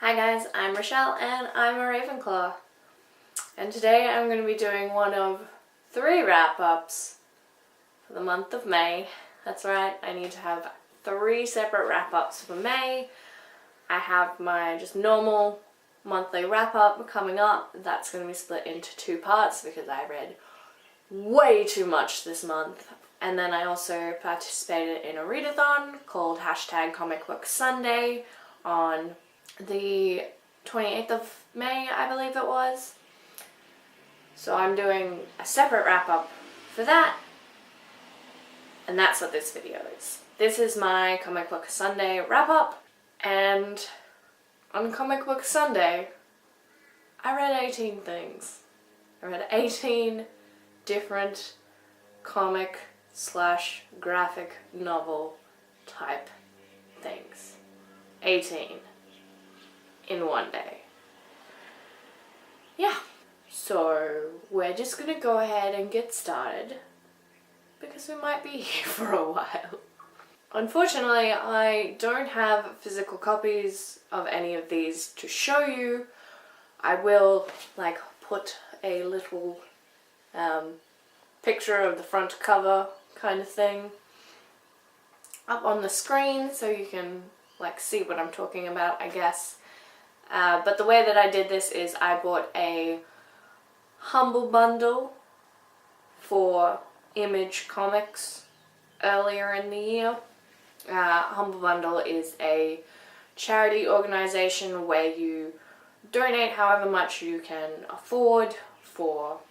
Hi guys, I'm Rochelle and I'm a Ravenclaw. And today I'm going to be doing one of 3 wrap-ups for the month of May. That's right, I need to have 3 separate wrap-ups for May. I have my just normal monthly wrap-up coming up. That's going to be split into 2 parts because I read way too much this month. And then I also participated in a readathon called #ComicBookSunday on the 28th of May, I believe it was. So I'm doing a separate wrap-up for that, and that's what this video is. This is my Comic Book Sunday wrap-up, and on Comic Book Sunday, I read 18 things. I read 18 different comic/graphic novel type things. 18. In one day. Yeah. So we're just gonna go ahead and get started because we might be here for a while. Unfortunately, I don't have physical copies of any of these to show you. I will put a little picture of the front cover kind of thing up on the screen so you can see what I'm talking about, I guess. But the way that I did this is I bought a Humble Bundle for Image Comics earlier in the year. Humble Bundle is a charity organization where you donate however much you can afford for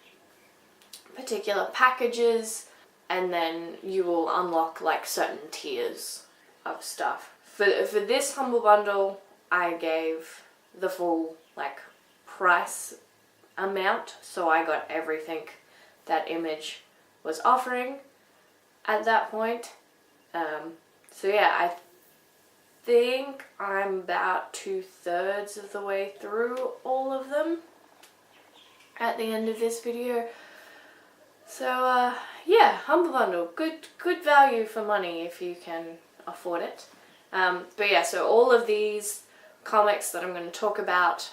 particular packages, and then you will unlock certain tiers of stuff. For this Humble Bundle, I gave the full price amount, so I got everything that Image was offering at that point. So yeah, I think I'm about 2/3 of the way through all of them at the end of this video. So yeah, Humble Bundle, good value for money if you can afford it. But yeah, so all of these comics that I'm going to talk about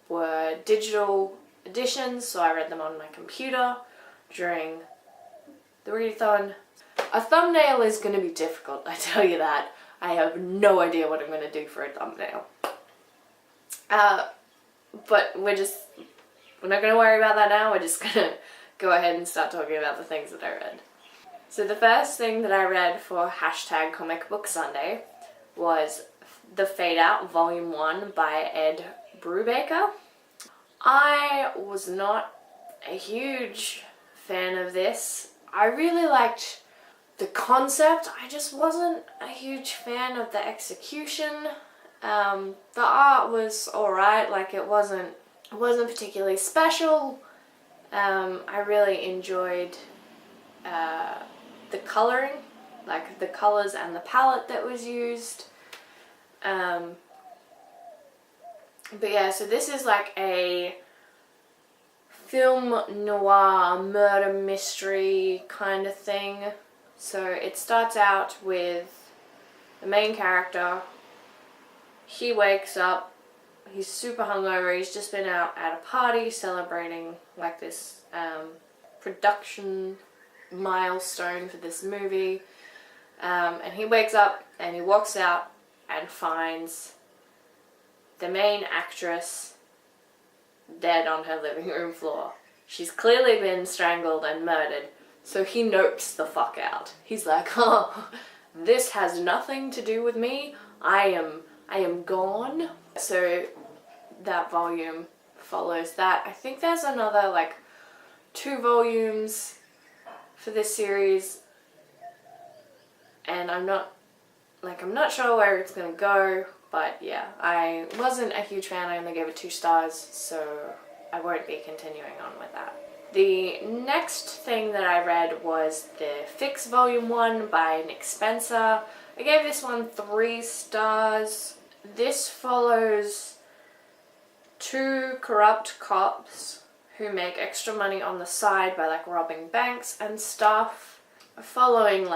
were digital editions, so I read them on my computer during the readathon. A thumbnail is going to be difficult, I tell you that. I have no idea what I'm going to do for a thumbnail. But we're not going to worry about that now. We're just going to go ahead and start talking about the things that I read. So the first thing that I read for #ComicBookSunday was The Fade Out Volume 1 by Ed Brubaker. I was not a huge fan of this. I really liked the concept. I just wasn't a huge fan of the execution. The art was alright, it wasn't particularly special. I really enjoyed the coloring, the colors and the palette that was used. But yeah, so this is a film noir murder mystery kind of thing. So it starts out with the main character. He wakes up, he's super hungover, he's just been out at a party celebrating this production milestone for this movie. And he wakes up and he walks out and finds the main actress dead on her living room floor. She's clearly been strangled and murdered, so he nopes the fuck out. He's like, oh, this has nothing to do with me. I am gone. So that volume follows that. I think there's another 2 volumes for this series, and I'm not sure where it's gonna go, but yeah, I wasn't a huge fan. I only gave it 2 stars, so I won't be continuing on with that. The next thing that I read was The Fix Volume 1 by Nick Spencer. I gave this one 3 stars. This follows 2 corrupt cops who make extra money on the side by robbing banks and stuff. Following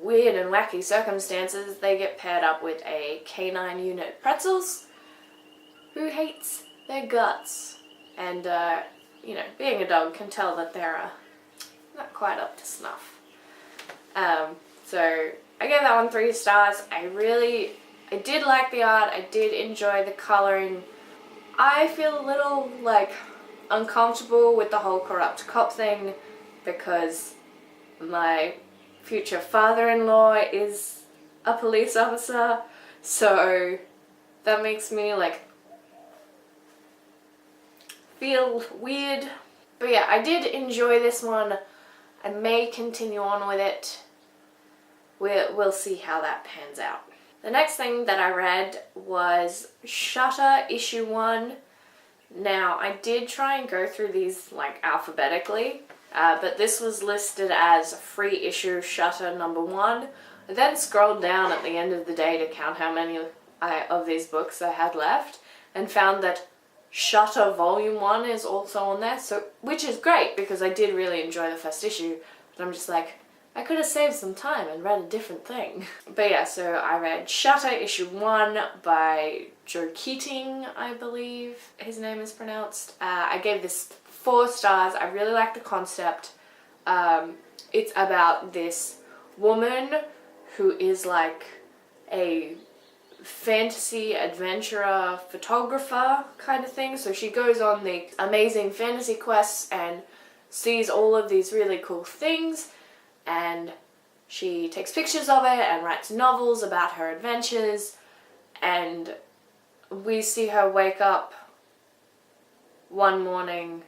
weird and wacky circumstances, they get paired up with a canine unit pretzels, who hates their guts. And, you know, being a dog can tell that they're not quite up to snuff. So I gave that one 3 stars. I did like the art. I did enjoy the coloring. I feel a little, like, uncomfortable with the whole corrupt cop thing because my future father-in-law is a police officer, so that makes me, like, feel weird. But yeah, I did enjoy this one. I may continue on with it. We'll see how that pans out. The next thing that I read was Shutter issue 1. Now, I did try and go through these, like, alphabetically, but this was listed as free issue Shutter number 1. I then scrolled down at the end of the day to count how many of these books I had left, and found that Shutter volume 1 is also on there, so which is great because I did really enjoy the first issue, but I'm just like, I could have saved some time and read a different thing. But yeah, so I read Shutter issue 1 by Joe Keating, I believe his name is pronounced. I gave this 4 stars. I really like the concept. It's about this woman who is like a fantasy adventurer photographer kind of thing. So she goes on the amazing fantasy quests and sees all of these really cool things, and she takes pictures of it and writes novels about her adventures, and we see her wake up one morning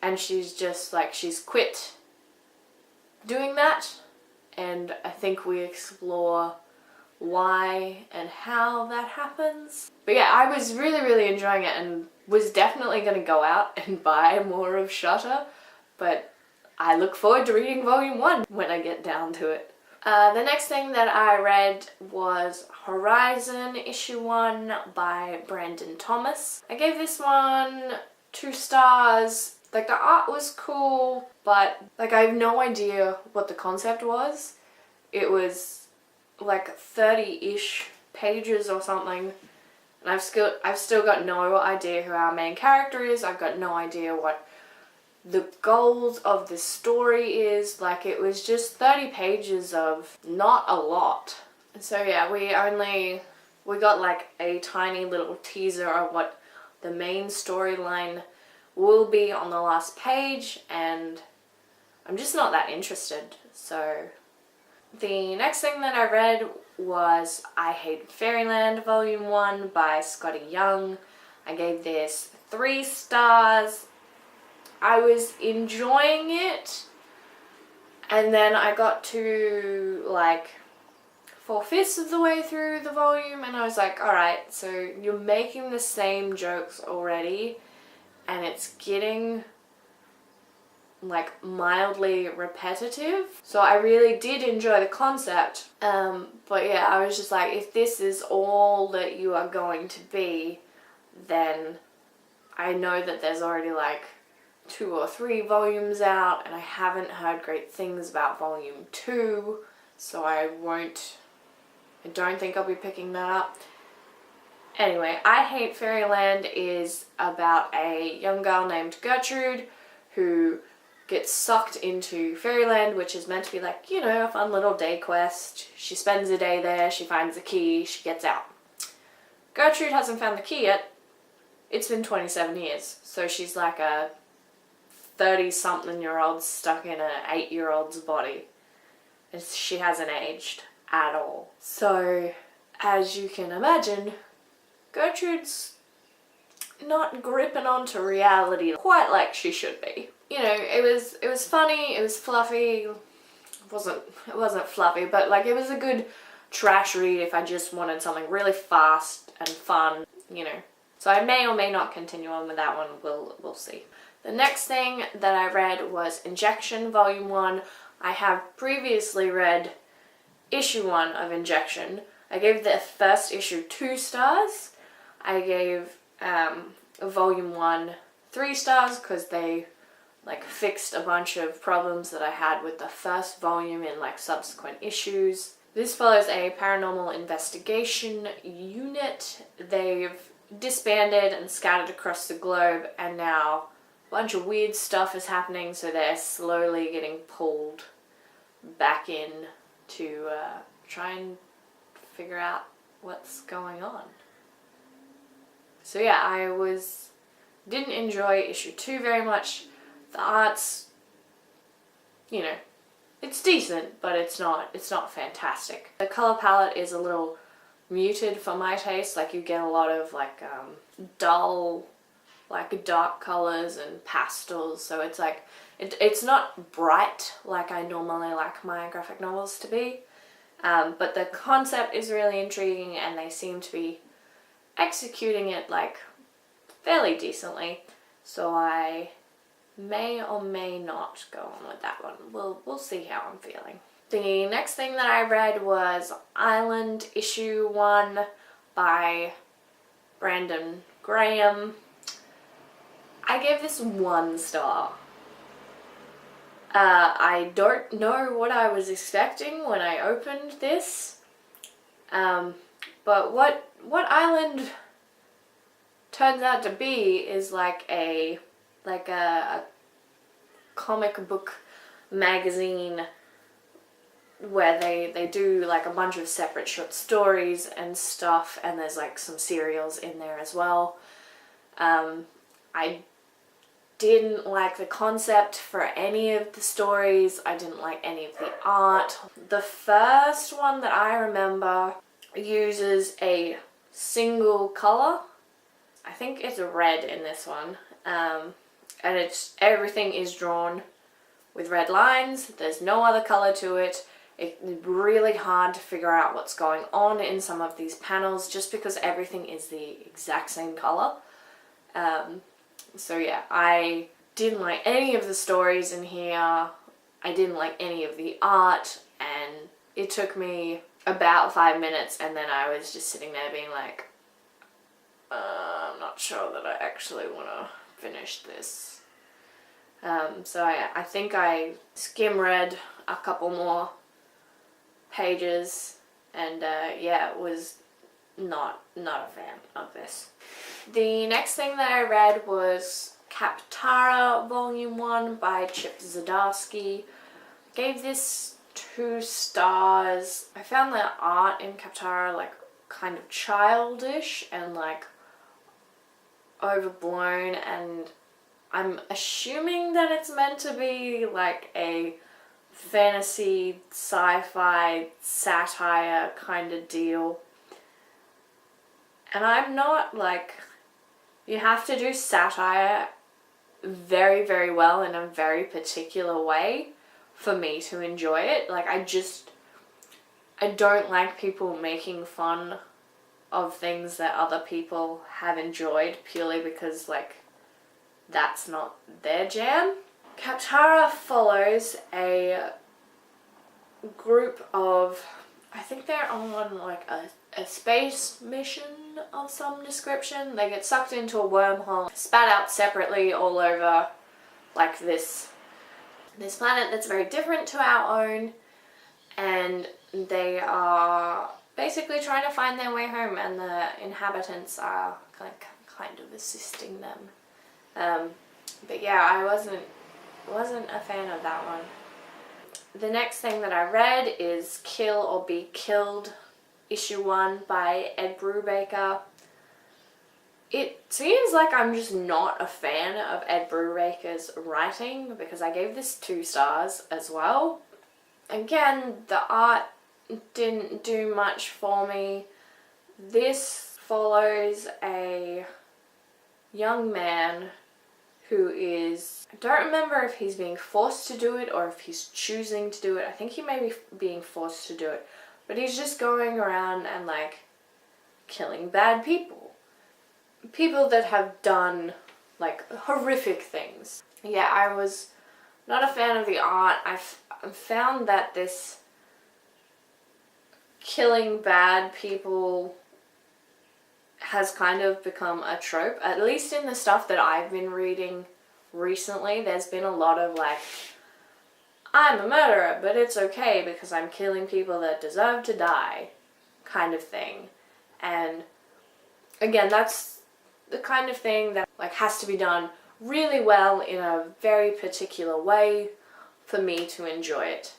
and she's just like, she's quit doing that, and I think we explore why and how that happens. But yeah, I was really enjoying it and was definitely going to go out and buy more of Shutter, but I look forward to reading volume 1 when I get down to it. The next thing that I read was Horizon issue 1 by Brandon Thomas. I gave this one 2 stars. Like, the art was cool, but like, I have no idea what the concept was. It was like 30-ish pages or something, and I've still got no idea who our main character is. I've got no idea what the goals of the story is. Like, it was just 30 pages of not a lot. And so yeah, we got like a tiny little teaser of what the main storyline will be on the last page, and I'm just not that interested. So the next thing that I read was I Hate Fairyland Volume 1 by Scotty Young. I gave this 3 stars. I was enjoying it, and then I got to like 4/5 of the way through the volume and I was like, alright, so you're making the same jokes already and it's getting like mildly repetitive. So I really did enjoy the concept, but yeah, I was just like, if this is all that you are going to be, then I know that there's already like 2 or 3 volumes out and I haven't heard great things about volume 2, so I don't think I'll be picking that up. Anyway, I Hate Fairyland is about a young girl named Gertrude who gets sucked into Fairyland, which is meant to be like, you know, a fun little day quest. She spends a day there, she finds the key, she gets out. Gertrude hasn't found the key yet. It's been 27 years, so she's like a 30-something-year-old stuck in an 8-year-old's body. And she hasn't aged at all. So, as you can imagine, Gertrude's not gripping onto reality quite like she should be. You know, it was funny, it was fluffy. It wasn't fluffy, but like, it was a good trash read if I just wanted something really fast and fun, you know. So I may or may not continue on with that one, we'll see. The next thing that I read was Injection Volume 1. I have previously read issue 1 of Injection. I gave the first issue 2 stars. I gave Volume 1 3 stars because they like fixed a bunch of problems that I had with the first volume in like subsequent issues. This follows a paranormal investigation unit. They've disbanded and scattered across the globe, and now a bunch of weird stuff is happening, so they're slowly getting pulled back in to try and figure out what's going on. So yeah, didn't enjoy issue 2 very much. The art's, it's decent, but it's not fantastic. The color palette is a little muted for my taste. Like, you get a lot of dull, dark colors and pastels, so it's like it's not bright like I normally like my graphic novels to be, but the concept is really intriguing, and they seem to be executing it fairly decently, so I may or may not go on with that one. We'll see how I'm feeling. The next thing that I read was Island issue 1 by Brandon Graham. I gave this 1 star. I don't know what I was expecting when I opened this, but what Island turns out to be is like a comic book magazine where they do a bunch of separate short stories and stuff, and there's some serials in there as well. I didn't like the concept for any of the stories. I didn't like any of the art. The first one that I remember uses a single color. I think it's red in this one, and everything is drawn with red lines. There's no other color to it. It's really hard to figure out what's going on in some of these panels just because everything is the exact same color. So yeah, I didn't like any of the stories in here. I didn't like any of the art, and it took me about 5 minutes, and then I was just sitting there being like, I'm not sure that I actually want to finish this. So I think I skim read a couple more pages, and yeah, was not a fan of this. The next thing that I read was Kaptara Volume 1 by Chip Zdarsky. Gave this 2 stars. I found the art in Kaptara kind of childish and overblown, and I'm assuming that it's meant to be a fantasy sci-fi satire kind of deal. And I'm not you have to do satire very, very well in a very particular way for me to enjoy it. I don't like people making fun of things that other people have enjoyed purely because that's not their jam. Kaptara follows a group of, I think they're on a space mission of some description. They get sucked into a wormhole, spat out separately all over this planet that's very different to our own, and they are basically trying to find their way home, and the inhabitants are kind of assisting them. But yeah, I wasn't a fan of that one. The next thing that I read is Kill or Be Killed, issue 1 by Ed Brubaker. It seems like I'm just not a fan of Ed Brubaker's writing, because I gave this 2 stars as well. Again, the art didn't do much for me. This follows a young man who is, I don't remember if he's being forced to do it or if he's choosing to do it. I think he may be being forced to do it, but he's just going around and killing bad people. People that have done horrific things. Yeah, I was not a fan of the art. I've found that this killing bad people has kind of become a trope, at least in the stuff that I've been reading recently. There's been a lot of I'm a murderer, but it's okay because I'm killing people that deserve to die kind of thing. And again, that's the kind of thing that like has to be done really well in a very particular way for me to enjoy it.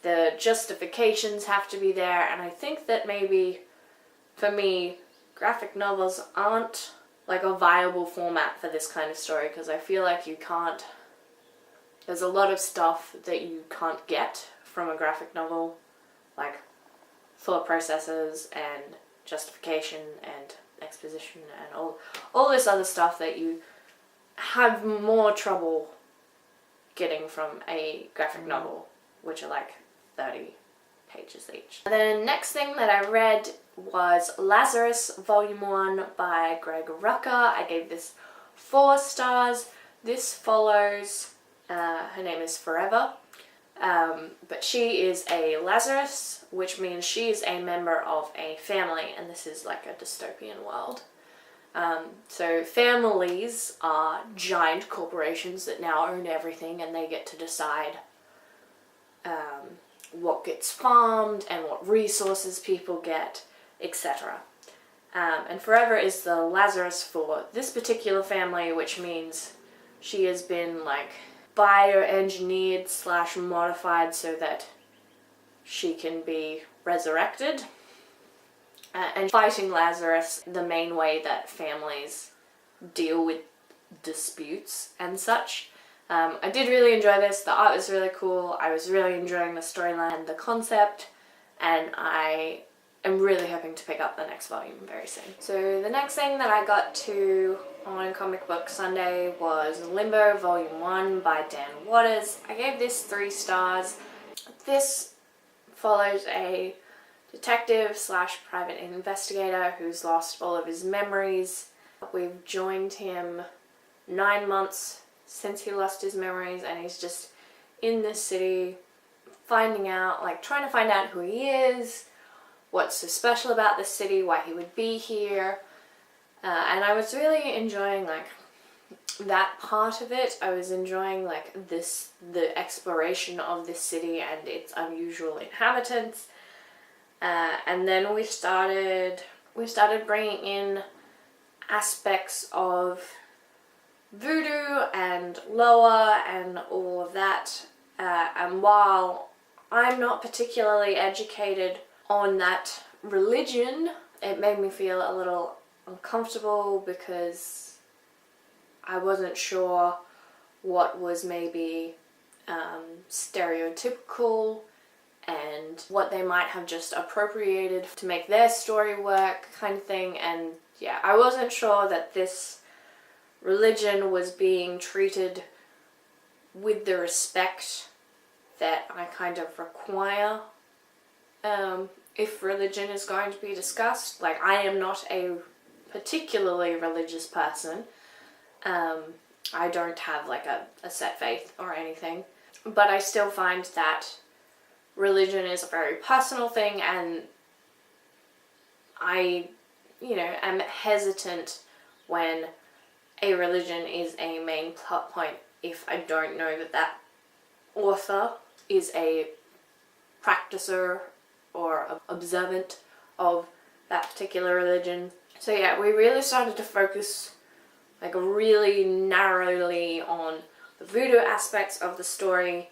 The justifications have to be there, and I think that maybe for me graphic novels aren't like a viable format for this kind of story, because I feel like there's a lot of stuff that you can't get from a graphic novel, like thought processes and justification and exposition and all this other stuff that you have more trouble getting from a graphic novel, which are like 30 pages each. And then next thing that I read was Lazarus Volume 1 by Greg Rucka. I gave this 4 stars. This follows, her name is Forever, but she is a Lazarus, which means she is a member of a family, and this is like a dystopian world. So families are giant corporations that now own everything, and they get to decide what gets farmed and what resources people get, etc. And Forever is the Lazarus for this particular family, which means she has been like bioengineered / modified so that she can be resurrected. And fighting Lazarus, the main way that families deal with disputes and such. I did really enjoy this. The art was really cool. I was really enjoying the storyline and the concept, and I am really hoping to pick up the next volume very soon. So the next thing that I got to on Comic Book Sunday was Limbo Volume 1 by Dan Waters. I gave this 3 stars. This follows a detective / private investigator who's lost all of his memories. We've joined him 9 months since he lost his memories, and he's just in this city trying to find out who he is, what's so special about this city, why he would be here. And I was really enjoying like that part of it. I was enjoying like the exploration of this city and its unusual inhabitants. And then we started bringing in aspects of voodoo and Loa and all of that. And while I'm not particularly educated on that religion, it made me feel a little uncomfortable because I wasn't sure what was maybe stereotypical and what they might have just appropriated to make their story work, kind of thing. And yeah, I wasn't sure that this religion was being treated with the respect that I kind of require if religion is going to be discussed. Like, I am not a particularly religious person. I don't have like a set faith or anything, but I still find that religion is a very personal thing, and I, am hesitant when a religion is a main plot point if I don't know that author is a practicer or observant of that particular religion. So yeah, we really started to focus like really narrowly on the voodoo aspects of the story,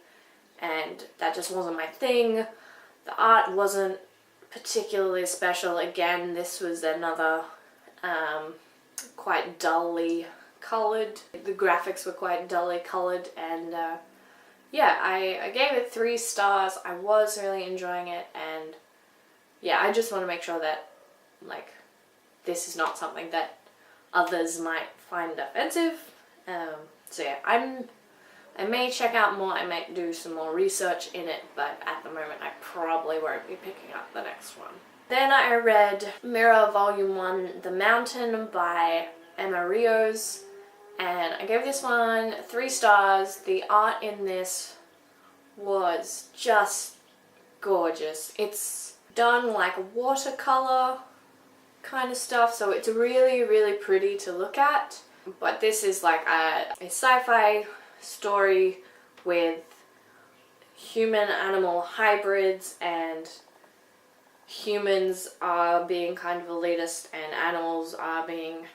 and that just wasn't my thing. The art wasn't particularly special. Again, this was another quite dully coloured. The graphics were quite dully coloured, and yeah, I gave it 3 stars. I was really enjoying it, and yeah, I just want to make sure that like this is not something that others might find offensive. So yeah, I may check out more, I might do some more research in it, but at the moment I probably won't be picking up the next one. Then I read Mirror Volume 1, The Mountain by Emma Rios, and I gave this one 3 stars. The art in this was just gorgeous. It's done like watercolor kind of stuff, so it's really, really pretty to look at. But this is like a sci-fi story with human-animal hybrids, and humans are being kind of elitist and animals are being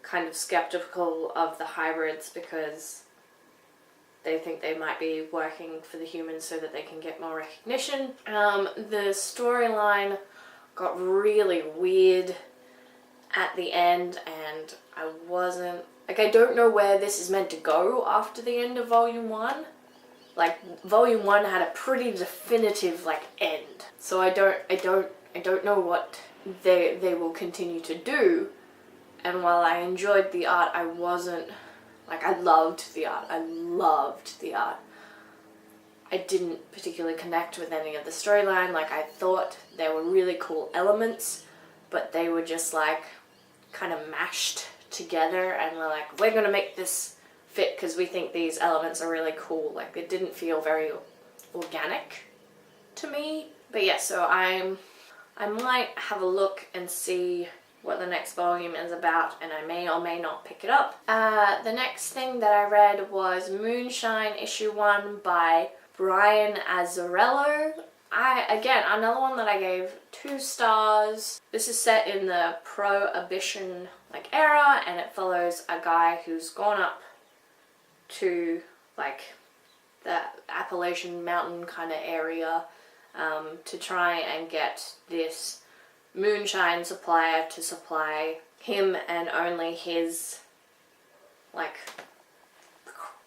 kind of skeptical of the hybrids because they think they might be working for the humans so that they can get more recognition. The storyline got really weird at the end, and I wasn't... Like, I don't know where this is meant to go after the end of Volume 1. Like, Volume 1 had a pretty definitive, like, end. So I don't know what they will continue to do. And while I enjoyed the art, I wasn't... Like, I loved the art. I loved the art. I didn't particularly connect with any of the storyline. Like, I thought there were really cool elements, but they were just, like, kind of mashed together, and we're like, we're gonna make this fit because we think these elements are really cool. Like, it didn't feel very organic to me. But yeah, so I might have a look and see what the next volume is about, and I may or may not pick it up. The next thing that I read was Moonshine issue 1 by Brian Azzarello. Again, another one that I gave 2 stars. This is set in the Prohibition like era, and it follows a guy who's gone up to like the Appalachian Mountain kind of area to try and get this moonshine supplier to supply him and only his like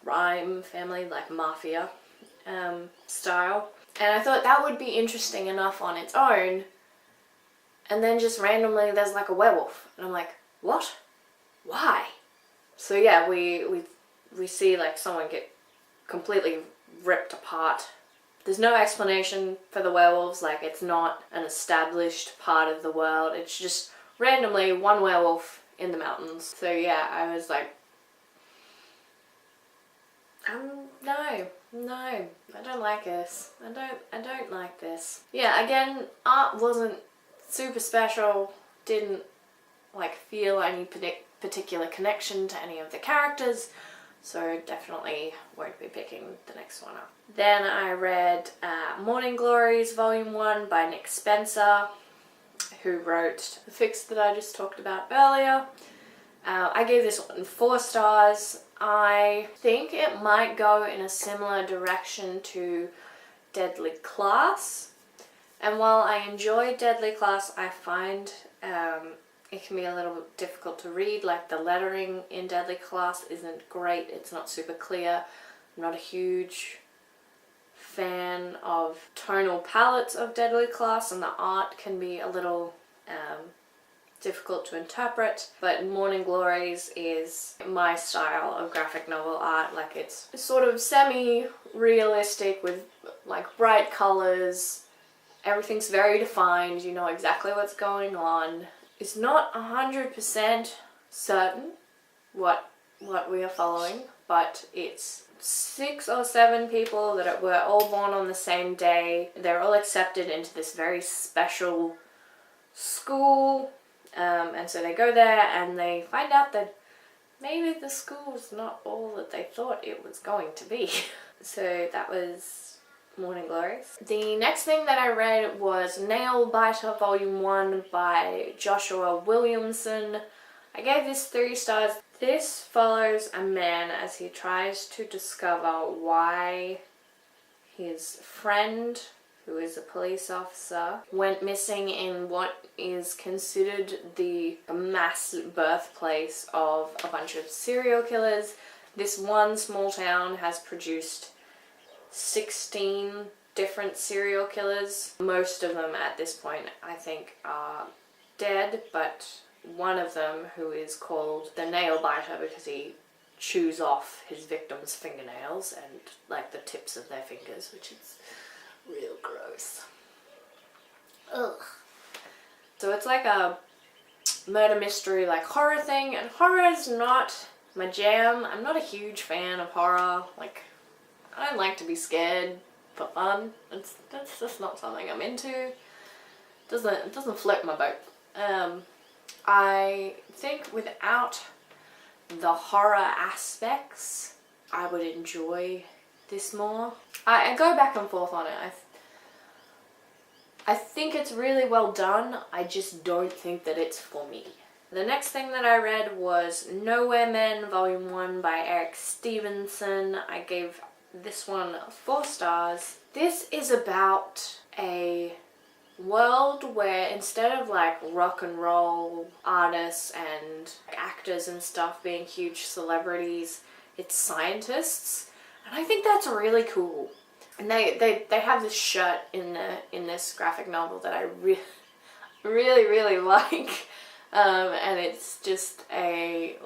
crime family, like mafia style. And I thought that would be interesting enough on its own, and then just randomly there's like a werewolf, and I'm like, what? Why? So yeah, we see like someone get completely ripped apart. There's no explanation for the werewolves, like it's not an established part of the world, it's just randomly one werewolf in the mountains. So yeah, I was like, no, I don't like this. I don't like this. Yeah, again, art wasn't super special, didn't like feel any particular connection to any of the characters, so definitely won't be picking the next one up. Then I read Morning Glories Volume 1 by Nick Spencer, who wrote the fics that I just talked about earlier. I gave this one 4 stars. I think it might go in a similar direction to Deadly Class. And while I enjoy Deadly Class, I find it can be a little bit difficult to read. Like, the lettering in Deadly Class isn't great. It's not super clear. I'm not a huge fan of tonal palettes of Deadly Class, and the art can be a little difficult to interpret. But Morning Glories is my style of graphic novel art. Like, it's sort of semi-realistic with like bright colors. Everything's very defined. You know exactly what's going on. It's not 100% certain what we are following, but it's 6 or 7 people that were all born on the same day. They're all accepted into this very special school, and so they go there and they find out that maybe the school's not all that they thought it was going to be. So that was Morning Glories. The next thing that I read was Nail Biter Volume 1 by Joshua Williamson. I gave this 3 stars. This follows a man as he tries to discover why his friend, who is a police officer, went missing in what is considered the mass birthplace of a bunch of serial killers. This one small town has produced 16 different serial killers. Most of them at this point, I think, are dead, but one of them, who is called the Nail Biter because he chews off his victims' fingernails and like the tips of their fingers, which is real gross. Ugh. So it's like a murder mystery, like horror thing, and horror is not my jam. I'm not a huge fan of horror. Like, I don't like to be scared for fun. That's just not something I'm into. It doesn't float my boat. I think without the horror aspects, I would enjoy this more. I go back and forth on it. I think it's really well done. I just don't think that it's for me. The next thing that I read was Nowhere Men Volume 1 by Eric Stevenson. I gave this one 4 stars. This is about a world where instead of like rock and roll artists and actors and stuff being huge celebrities, it's scientists. And I think that's really cool. And they have this shirt in this graphic novel that I really like. And it's just a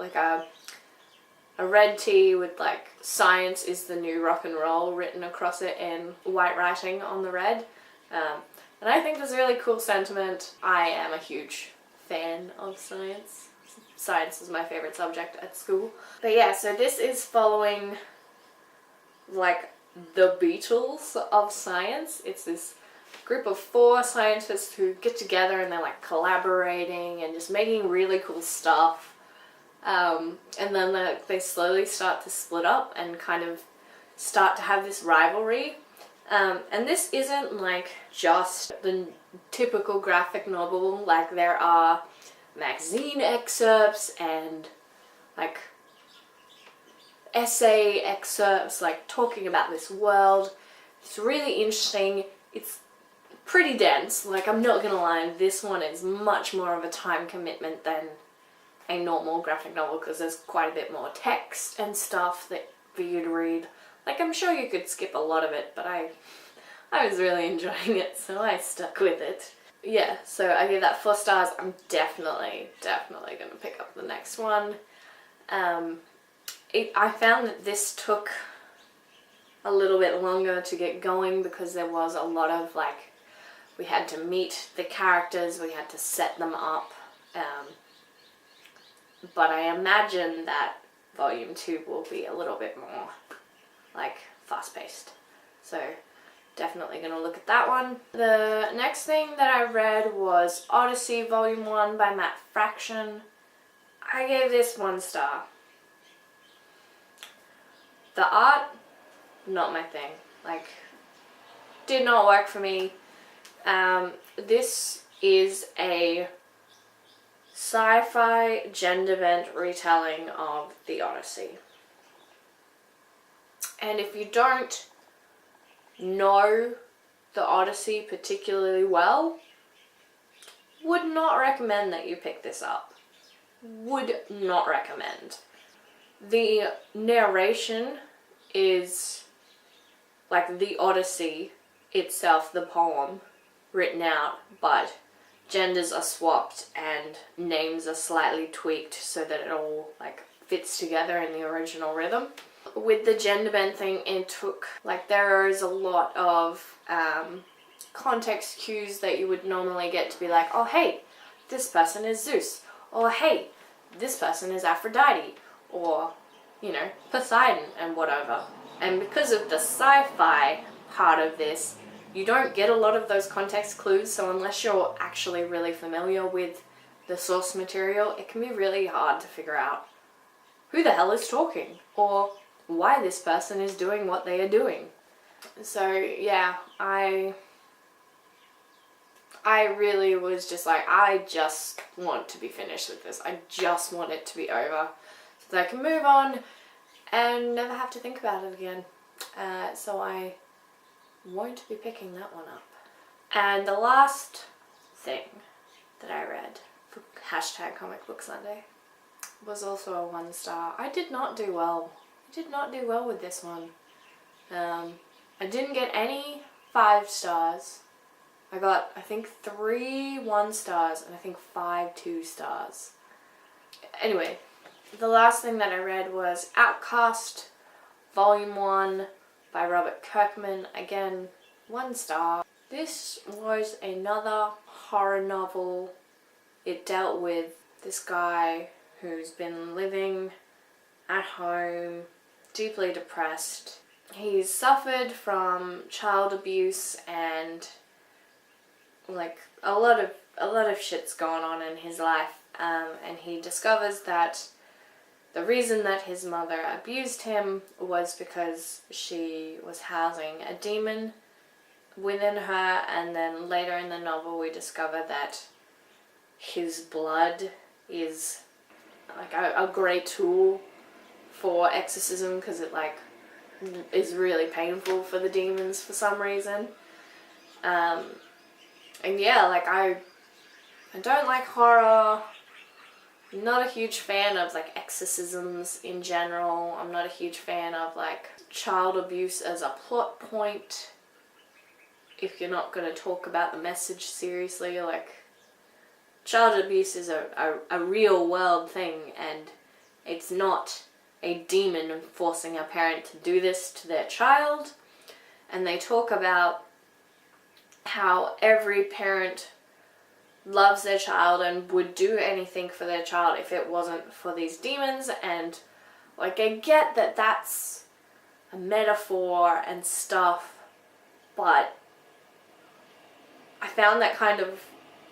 red tee with like "Science is the new rock and roll" written across it in white writing on the red. And I think that's a really cool sentiment. I am a huge fan of science. Science is my favorite subject at school. But yeah, so this is following like the Beatles of science. It's this group of 4 scientists who get together and they're like collaborating and just making really cool stuff. And then they slowly start to split up and kind of start to have this rivalry. And this isn't like just the typical graphic novel. Like there are magazine excerpts and like essay excerpts like talking about this world. It's really interesting. It's pretty dense. Like I'm not gonna lie, this one is much more of a time commitment than a normal graphic novel because there's quite a bit more text and stuff that for you to read. Like I'm sure you could skip a lot of it, but I was really enjoying it, so I stuck with it. Yeah, so I give that 4 stars. I'm definitely gonna pick up the next one. I found that this took a little bit longer to get going because there was a lot of like, we had to meet the characters, we had to set them up. But I imagine that volume 2 will be a little bit more like fast-paced. So definitely gonna look at that one. The next thing that I read was Odyssey Volume 1 by Matt Fraction. I gave this 1 star. The art, not my thing. Like, did not work for me. This is a sci-fi gender-bent retelling of the Odyssey. And if you don't know the Odyssey particularly well, would not recommend that you pick this up. Would not recommend. The narration is like the Odyssey itself, the poem, written out, but genders are swapped and names are slightly tweaked so that it all like fits together in the original rhythm. With the gender bend thing, it took, like, there is a lot of context cues that you would normally get to be like, oh hey, this person is Zeus, or hey, this person is Aphrodite, or, you know, Poseidon and whatever. And because of the sci-fi part of this, you don't get a lot of those context clues, so unless you're actually really familiar with the source material, it can be really hard to figure out who the hell is talking, or why this person is doing what they are doing. So yeah, I really was just like, I just want to be finished with this. I just want it to be over so that I can move on and never have to think about it again. So I won't be picking that one up. And the last thing that I read for #ComicBookSunday was also a 1 star. I did not do well. I did not do well with this one. I didn't get any 5 stars. I got, I think, 3 1 stars and I think 5 2 stars. Anyway, the last thing that I read was Outcast Volume 1 by Robert Kirkman. Again, 1 star. This was another horror novel. It dealt with this guy who's been living at home, deeply depressed. He's suffered from child abuse and like a lot of shit's going on in his life, and he discovers that the reason that his mother abused him was because she was housing a demon within her, and then later in the novel we discover that his blood is like a great tool for exorcism, because it like is really painful for the demons for some reason. And yeah, like I don't like horror. I'm not a huge fan of like exorcisms in general. I'm not a huge fan of like child abuse as a plot point. If you're not going to talk about the message seriously, like child abuse is a real world thing, and it's not a demon forcing a parent to do this to their child. And they talk about how every parent loves their child and would do anything for their child if it wasn't for these demons. And like I get that that's a metaphor and stuff, but I found that kind of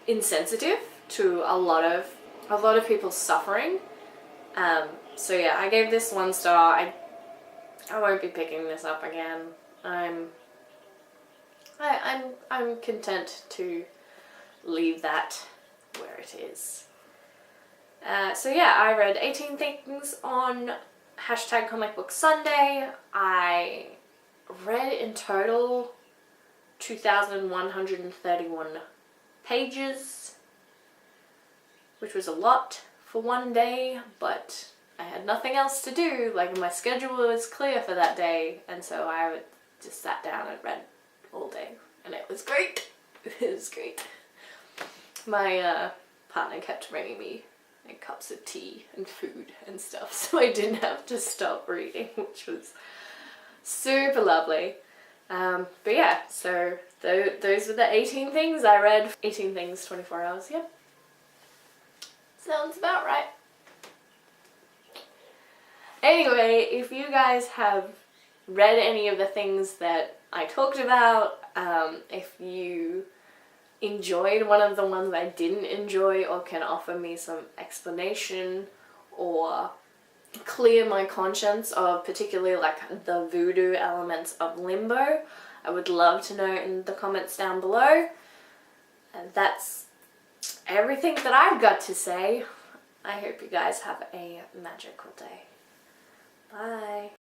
insensitive to a lot of people's suffering. So yeah, I gave this 1 star. I won't be picking this up again. I'm content to leave that where it is. So yeah, I read 18 things on #ComicBookSunday. I read in total 2,131 pages, which was a lot for one day, but I had nothing else to do. Like, my schedule was clear for that day, and so I just sat down and read all day, and it was great. It was great. My partner kept bringing me like cups of tea and food and stuff, so I didn't have to stop reading, which was super lovely. But yeah, so those were the 18 things I read. 18 things, 24 hours, yep. Sounds about right. Anyway, if you guys have read any of the things that I talked about, if you enjoyed one of the ones I didn't enjoy, or can offer me some explanation or clear my conscience of particularly like the voodoo elements of Limbo, I would love to know in the comments down below. And that's everything that I've got to say. I hope you guys have a magical day. Bye.